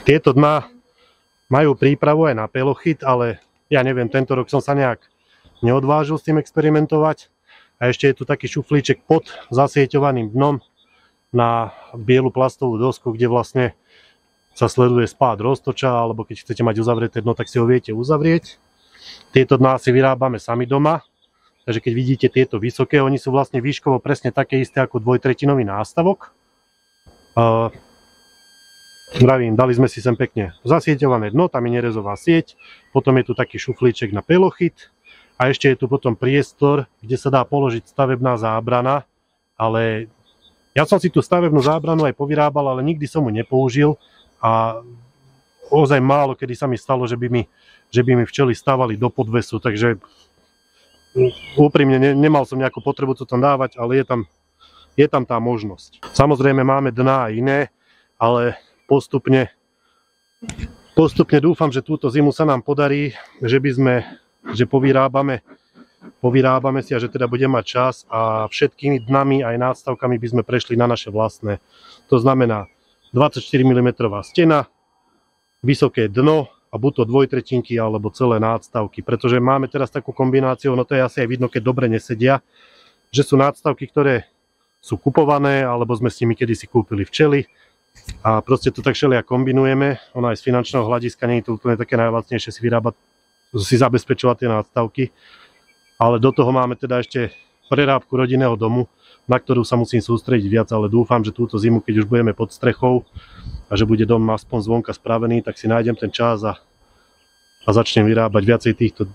Tieto dna majú prípravu aj na pelochyt, ale ja neviem, tento rok som sa nejak neodvážil s tým experimentovať. A ešte je tu taký šuflíček pod zasieťovaným dnom na bielu plastovú dosku, kde vlastne sa sleduje spád roztoča, alebo keď chcete mať uzavreté dno, tak si ho viete uzavrieť. Tieto dná si vyrábame sami doma, takže keď vidíte tieto vysoké, oni sú vlastne výškovo presne také isté ako dvojtretinový nástavok. Vravím, dali sme si sem pekne zasieťované dno, tam je nerezová sieť, potom je tu taký šuflíček na pelochyt a ešte je tu potom priestor, kde sa dá položiť stavebná zábrana, ale ja som si tú stavebnú zábranu aj povyrábal, ale nikdy som ju nepoužil a ozaj málo kedy sa mi stalo, že by mi včely stávali do podvesu, takže úprimne nemal som nejakú potrebu to tam dávať, ale je tam tá možnosť. Samozrejme máme dná iné, ale postupne dúfam, že túto zimu sa nám podarí, že povyrábame si a že teda budeme mať čas a všetkými dnami aj nástavkami by sme prešli na naše vlastné. To znamená 24 mm stena, vysoké dno a buď to dvojtretinky alebo celé nástavky, pretože máme teraz takú kombináciu, no to je asi aj vidno, keď dobre nesedia, že sú nástavky, ktoré sú kupované, alebo sme s nimi kedysi kúpili včely a proste to tak všelijak kombinujeme. Ono aj z finančného hľadiska nie je to úplne také najlacnejšie si zabezpečovať tie nástavky, ale do toho máme teda ešte prerábku rodinného domu, na ktorú sa musím sústrediť viac, ale dúfam, že túto zimu, keď už budeme pod strechou a že bude dom aspoň zvonka spravený, tak si nájdem ten čas a začnem vyrábať viacej týchto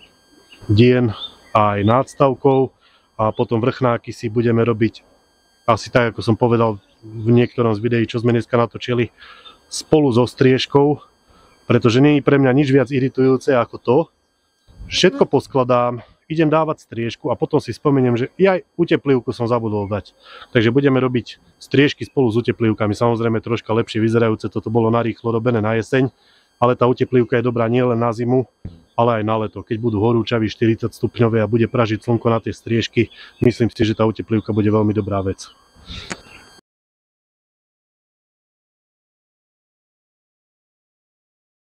dien a aj nástavkov a potom vrchnáky si budeme robiť asi tak, ako som povedal v niektorom z videí, čo sme dneska natočili, spolu so striežkou, pretože nie je pre mňa nič viac iritujúce ako to. Všetko poskladám, idem dávať striežku a potom si spomeniem, že aj uteplívku som zabudol dať. Takže budeme robiť striežky spolu s uteplívkami, samozrejme troška lepšie vyzerajúce, toto bolo narýchlo robené na jeseň, ale tá uteplívka je dobrá nielen na zimu, ale aj na leto. Keď budú horúčaví 40 stupňové a bude pražiť slnko na tie striežky, myslím si, že tá uteplívka bude veľmi dobrá vec.